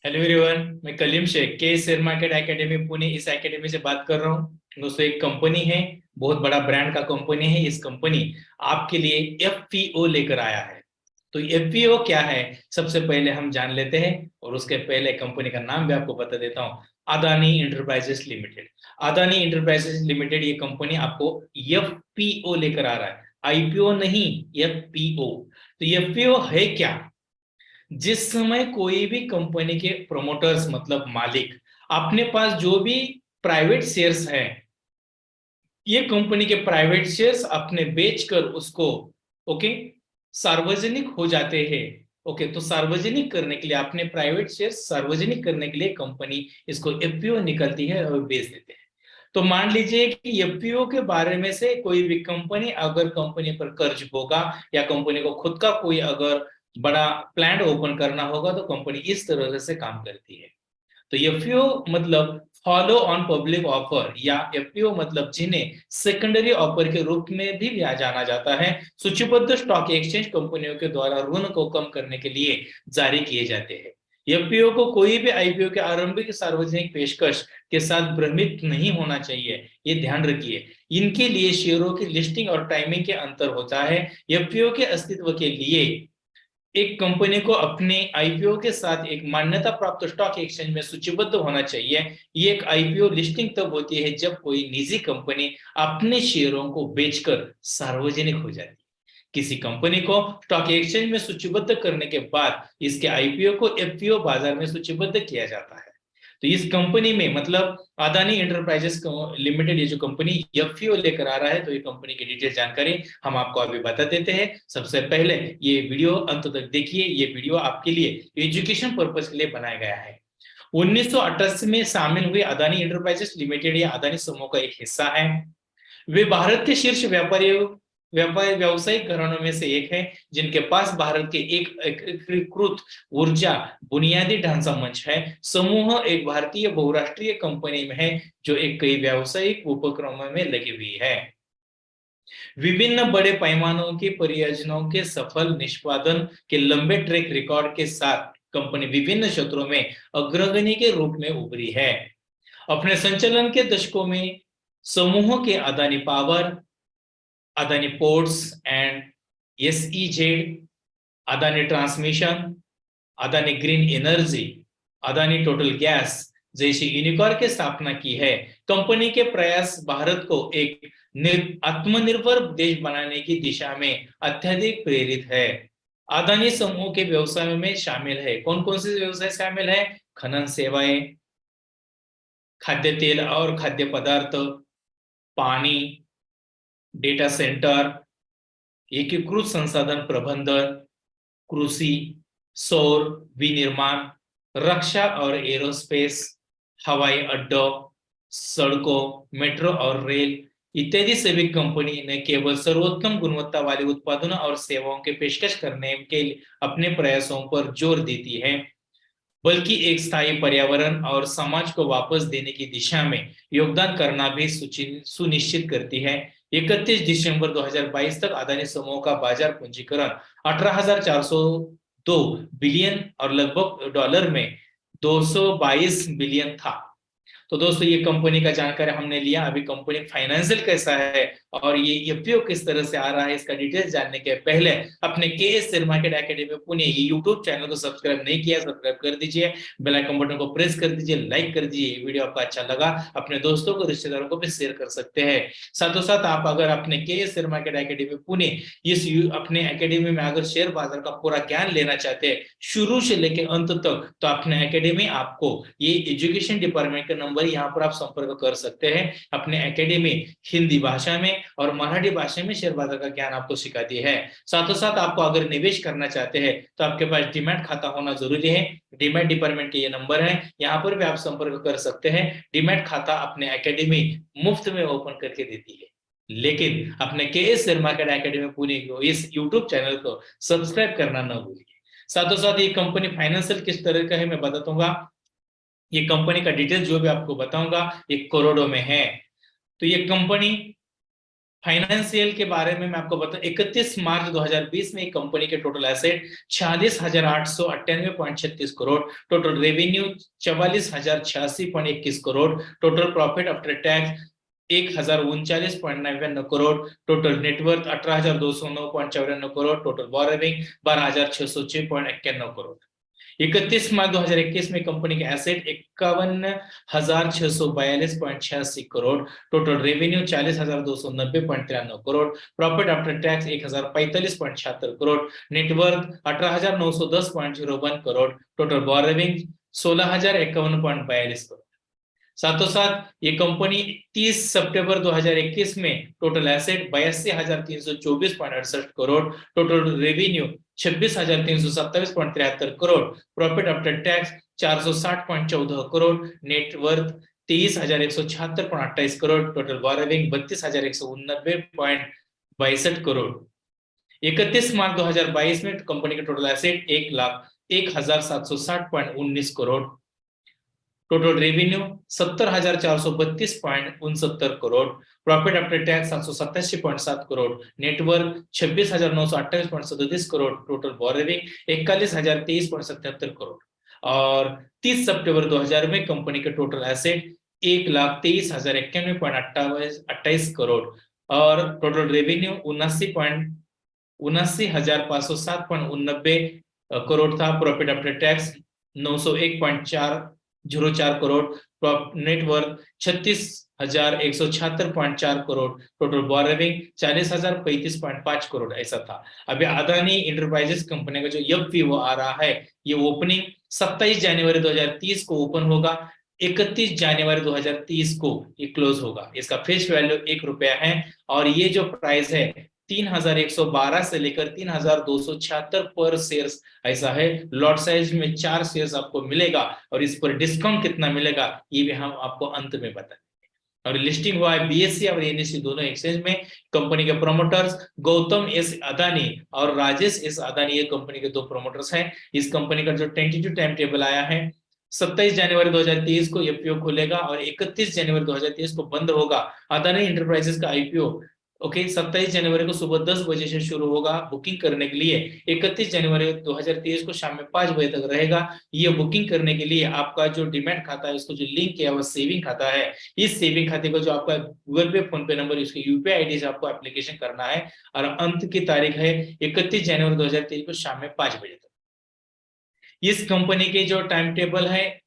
Hello everyone, मैं कलीम शेख के share market academy Pune इस एकेडमी से बात कर रहा हूँ। दोस्तों, एक कंपनी है, बहुत बड़ा ब्रांड का कंपनी है। इस कंपनी आपके लिए एफपीओ लेकर आया है। तो एफपीओ क्या है, सबसे पहले हम जान लेते हैं। और उसके पहले कंपनी का नाम भी आपको बता देता हूँ। Adani enterprises limited. Adani enterprises limited, ये कंपनी आपको एफपीओ लेकर आ रहा है। आईपीओ नहीं, एफपीओ। तो एफपीओ है क्या? जिस समय कोई भी कंपनी के प्रोमोटर्स मतलब मालिक अपने पास जो भी प्राइवेट शेयर्स हैं, ये कंपनी के प्राइवेट शेयर्स अपने बेचकर उसको ओके सार्वजनिक हो जाते हैं। ओके, तो सार्वजनिक करने के लिए अपने प्राइवेट शेयर्स सार्वजनिक करने के लिए कंपनी इसको एफपीओ निकलती है और बेच देते हैं। तो मान लीजिए कि एफपीओ के बारे में से कोई भी कंपनी, अगर कंपनी पर कर्ज होगा या कंपनी को खुद का कोई अगर बड़ा प्लांट ओपन करना होगा, तो कंपनी इस तरह से काम करती है। तो एफपीओ मतलब फॉलो ऑन पब्लिक ऑफर, या एफपीओ मतलब जिन्हें सेकेंडरी ऑफर के रूप में भी जाना जाता है, सूचीबद्ध स्टॉक एक्सचेंज कंपनियों के द्वारा ऋण को कम करने के लिए जारी किए जाते हैं। एफपीओ को कोई भी आईपीओ के आरंभिक सार्वजनिक पेशकश के साथ भ्रमित नहीं होना चाहिए, ये ध्यान रखिए। इनके लिए शेयरों की लिस्टिंग और टाइमिंग के अंतर होता है। एफपीओ के अस्तित्व के लिए एक कंपनी को अपने आईपीओ के साथ एक मान्यता प्राप्त स्टॉक एक्सचेंज में सूचीबद्ध होना चाहिए। ये एक आईपीओ लिस्टिंग तब होती है जब कोई निजी कंपनी अपने शेयरों को बेचकर सार्वजनिक हो जाती है। किसी कंपनी को स्टॉक एक्सचेंज में सूचीबद्ध करने के बाद इसके आईपीओ को एफपीओ बाजार में सूचीबद्ध किया जाता है। तो इस कंपनी में मतलब अदानी इंटरप्राइजेस लिमिटेड, ये जो कंपनी एफपीओ लेकर आ रहा है, तो ये कंपनी की डिटेल जानकारी हम आपको अभी बता देते हैं। सबसे पहले ये वीडियो अंत तक देखिए। ये वीडियो आपके लिए एजुकेशन पर्पज के लिए बनाया गया है। 1988 में शामिल हुई अदानी इंटरप्राइजेस लिमिटेड, या अदानी समूह का एक हिस्सा है। वे भारत के शीर्ष व्यावसायिक घरानों में से एक है, जिनके पास भारत के एक एकीकृत ऊर्जा बुनियादी ढांचा मंच है। समूह एक भारतीय बहुराष्ट्रीय कंपनी में है, जो एक कई व्यावसायिक उपक्रमों में लगी हुई है। विभिन्न बड़े पैमानों की परियोजनाओं के सफल निष्पादन के लंबे ट्रैक रिकॉर्ड के साथ कंपनी विभिन्न क्षेत्रों में अग्रगणी के रूप में उभरी है। अपने संचालन के दशकों में समूह के Adani power, Adani ports and SEZ, Adani transmission, Adani green energy, Adani total gas जैसी यूनिकॉर्न की स्थापना की है। कंपनी के प्रयास भारत को एक आत्मनिर्भर देश बनाने की दिशा में अत्यधिक प्रेरित है। अदानी समूह के व्यवसायों में शामिल है, कौन कौन से व्यवसाय शामिल है? खनन सेवाएं, खाद्य तेल और खाद्य पदार्थ, पानी, डेटा सेंटर, एकीकृत संसाधन प्रबंधन, कृषि, सौर विनिर्माण, रक्षा और एरोस्पेस, हवाई अड्डों, सड़कों, मेट्रो और रेल इत्यादि सभी कंपनी ने केवल सर्वोत्तम गुणवत्ता वाले उत्पादनों और सेवाओं के पेशकश करने के लिए अपने प्रयासों पर जोर देती है, बल्कि एक स्थायी पर्यावरण और समाज को वापस देने की दिशा में योगदान करना भी सुनिश्चित करती है। 31 दिसंबर 2022 तक अदानी समूह का बाजार पूंजीकरण 18,402 बिलियन और लगभग डॉलर में 222 बिलियन था। तो दोस्तों, ये कंपनी का जानकारी हमने लिया। अभी कंपनी फाइनेंशियल कैसा है और ये एफपीओ किस तरह से आ रहा है, इसका डिटेल्स जानने के पहले अपने K S share market academy Pune ये यूट्यूब चैनल को सब्सक्राइब नहीं किया, सब्सक्राइब कर दीजिए, बेल आइकन बटन को प्रेस कर दीजिए, लाइक कर दीजिए। वीडियो आपको अच्छा लगा अपने दोस्तों को, रिश्तेदारों को भी शेयर कर सकते हैं। साथों साथ आप अगर अपने K S share market academy Pune अपने एकेडमी में अगर शेयर बाजार का पूरा ज्ञान लेना चाहते हैं शुरू से लेकर अंत तक, तो अपने एकेडमी आपको ये एजुकेशन डिपार्टमेंट का नंबर यहाँ पर आप संपर्क कर सकते हैं। अपने एकेडमी हिंदी भाषा में और मराठी भाषा में शेयर बाजार का ज्ञान आपको सिखाती है। साथों साथ आपको अगर निवेश करना चाहते हैं तो आपके पास डीमैट खाता होना जरूरी है। डीमैट डिपार्टमेंट के ये नंबर है, यहाँ पर भी आप संपर्क कर सकते हैं। डीमैट खाता अपने एकेडमी मुफ्त में ओपन करके देती है, लेकिन अपने K S share market academy Pune को इस यूट्यूब चैनल को सब्सक्राइब करना न भूलिए। साथों साथ ये कंपनी फाइनेंशियल किस तरह का है मैं बता दूंगा। ये कंपनी का डिटेल जो भी आपको बताऊंगा ये करोड़ों में है। तो ये कंपनी फाइनेंशियल के बारे में मैं आपको बताऊं, 31 मार्च 2020 में एक कंपनी के total asset 46,898.36 crore, total revenue 44,086.21 crore, total profit after tax 1,039.99 crore, total net worth 18,209.94 crore, total borrowing 12,606.91 crore. 31 मार्च 2021 में कंपनी के asset 51,642.86 crore, total revenue 40,290.93 crore, profit after tax 1,045.76 crore, net worth 18,910.01 crore, total borrowing 16,051.42 crore. साथों साथ ये कंपनी 30 सितंबर 2021 में total asset 82,324.68 crore, total revenue 26,327.73 crore, profit after tax 460.14 crore, net worth 23,176.28 crore, total borrowing 32,189.62 crore. 31 मार्च 2022 में company के total asset 1,01,760.19 crore, total revenue 70,432.69 crore, profit after tax 787.7 crore, net worth 26,928.37 crore, total borrowing 41,023.77 crore. और 30 सितंबर 2000 में company के टोटल एसेट 1,23,091.28 करोड़ और टोटल रेवेन्यू 79,507.89 करोड़ था। Profit after tax 901.404 crore, net worth 36,176.4 crore, total borrowing 40,035.5 crore ऐसा था। अभी अदानी इंटरप्राइजेस कंपनी का जो एफपीओ आ रहा है, ये ओपनिंग 27 जनवरी 2030 को ओपन होगा, 31 जनवरी 2030 को ये क्लोज होगा। इसका फेस वैल्यू ₹1 है और ये जो प्राइस है 3,112 से लेकर 3,276 पर शेयर्स ऐसा है। लॉट साइज में 4 शेयर्स आपको मिलेगा और इस पर डिस्काउंट कितना मिलेगा ये भी हम आपको अंत में बताएंगे। और लिस्टिंग हुआ है बीएससी और एनएससी दोनों एक्सचेंज में। कंपनी के प्रोमोटर्स गौतम एस अदानी और राजेश एस अदानी, ये कंपनी के 2 प्रोमोटर्स हैं। इस कंपनी का जो टेंटेटिव टाइम टेबल आया है 27 जनवरी 2023 को एफपीओ खुलेगा और 31 जनवरी 2023 को बंद होगा। अदानी इंटरप्राइजेस का आईपीओ 27 जनवरी को सुबह 10 बजे से शुरू होगा बुकिंग करने के लिए। 31 जनवरी 2023 को शाम में 5 बजे तक रहेगा। ये बुकिंग करने के लिए आपका जो डीमैट खाता है उसको जो लिंक किया हुआ सेविंग खाता है, इस सेविंग खाते को जो आपका गूगल पे, फोन पे नंबर, इसके यूपीआई आईडी से आपको एप्लीकेशन करना है और अंत की तारीख है 31 जनवरी 2023 को शाम में 5 बजे तक। इस कंपनी के जो टाइम टेबल है,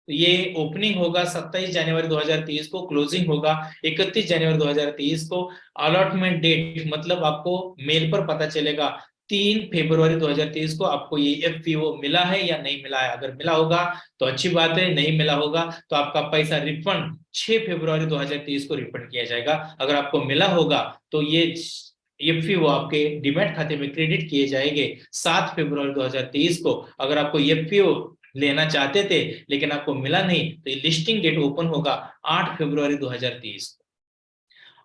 ये ओपनिंग होगा 27 जनवरी 2023 को, क्लोजिंग होगा 31 जनवरी 2023 को। अलॉटमेंट डेट मतलब आपको मेल पर पता चलेगा 3 फरवरी 2023 को आपको ये एफपीओ मिला है या नहीं मिला है। अगर मिला होगा तो अच्छी बात है, नहीं मिला होगा तो आपका पैसा रिफंड 6 फरवरी 2023 को रिफंड किया जाएगा। अगर आपको मिला होगा तो ये एफपीओ आपके डीमैट खाते में क्रेडिट किए जाएंगे 7 फरवरी 2023 को। अगर आपको एफपीओ लेना चाहते थे लेकिन आपको मिला नहीं तो ये लिस्टिंग डेट ओपन होगा 8 फरवरी 2023 को।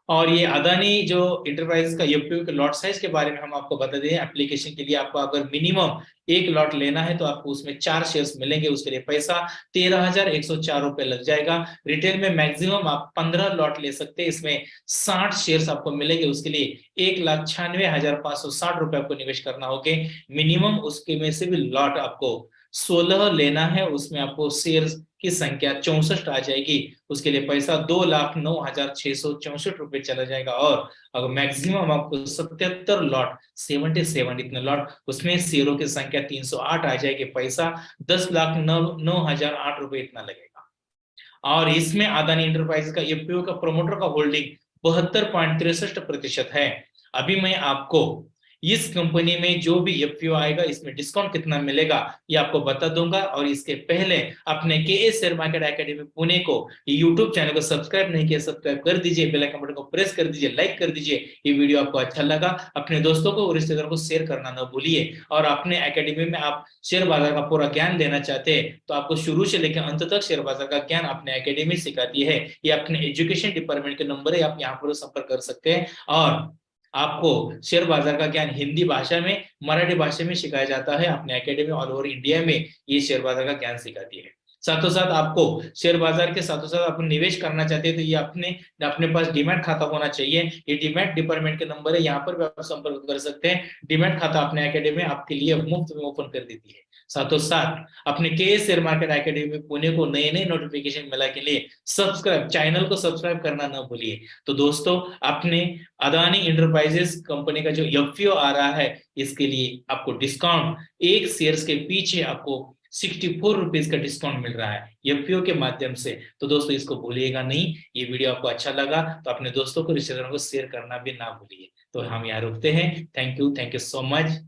और ये अदानी जो इंटरप्राइजेस का एफपीओ के लॉट साइज के बारे में हम आपको बता दें। एप्लीकेशन के लिए आपको अगर मिनिमम 1 लॉट लेना है तो आपको उसमें 4 शेयर्स मिलेंगे। उसके लिए पैसा 13,104 रुपए लग जाएगा। रिटेल में मैक्सिमम आप 15 लॉट ले सकते हैं, इसमें 60 शेयर्स आपको मिलेंगे। उसके लिए 1,96,560 रुपए आपको निवेश करना होगा मिनिमम। उसके में से भी लॉट आपको 16 लेना है, उसमें आपको शेयर्स की संख्या 64 आ जाएगी। उसके लिए पैसा 2,09,664 रुपए चला जाएगा। और अगर मैक्सिमम आपको 77 लॉट 77 इतने लॉट, उसमें शेयरों की संख्या 308 आ जाएगी, पैसा 10,09,008 रुपए इतना लगेगा। और इसमें अदानी इंटरप्राइजेस का एफपीओ का प्रोमोटर का होल्डिंग 72.63% है। अभी मैं आपको इस कंपनी में जो भी एफपीओ आएगा इसमें डिस्काउंट कितना मिलेगा ये आपको बता दूंगा। और इसके पहले अपने K S share market academy Pune को यूट्यूब चैनल को सब्सक्राइब नहीं किया, सब्सक्राइब कर दीजिए, बेल आइकन बटन को प्रेस कर दीजिए, लाइक कर दीजिए। ये वीडियो आपको अच्छा लगा अपने दोस्तों को और रिश्तेदारों को शेयर करना न भूलिए। और अपने एकेडमी में आप शेयर बाजार का पूरा ज्ञान लेना चाहते हैं तो आपको शुरू से लेकर अंत तक शेयर बाजार का ज्ञान अपने एकेडमी सिखाती है। ये अपने एजुकेशन डिपार्टमेंट के नंबर है, आप यहाँ पर संपर्क कर सकते हैं। और आपको शेयर बाजार का ज्ञान हिंदी भाषा में, मराठी भाषा में सिखाया जाता है। अपने एकेडमी ऑल ओवर इंडिया में ये शेयर बाजार का ज्ञान सिखाती है। साथों साथ आपको शेयर बाजार के साथों साथ आप निवेश करना चाहते हैं तो ये अपने अपने पास डीमैट खाता होना चाहिए। ये डीमैट डिपार्टमेंट के नंबर है, यहाँ पर भी आप संपर्क कर सकते हैं। डीमैट खाता अपने एकेडमी आपके लिए मुफ्त में ओपन कर देती है। साथों साथ अपने के शेयर मार्केट एकेडमी पुणे को नए नए नोटिफिकेशन मिला के लिए सब्सक्राइब, चैनल को सब्सक्राइब करना ना भूलिए। तो दोस्तों, अपने अदानी इंटरप्राइजेस कंपनी का जो एफपीओ आ रहा है, इसके लिए आपको डिस्काउंट, एक शेयर्स के पीछे आपको 64 रुपीज का डिस्काउंट मिल रहा है एफपीओ के माध्यम से। तो दोस्तों, इसको भूलिएगा नहीं। ये वीडियो आपको अच्छा लगा तो अपने दोस्तों को, रिश्तेदारों को शेयर करना भी ना भूलिए। तो हम यहाँ रुकते हैं। Thank you so much.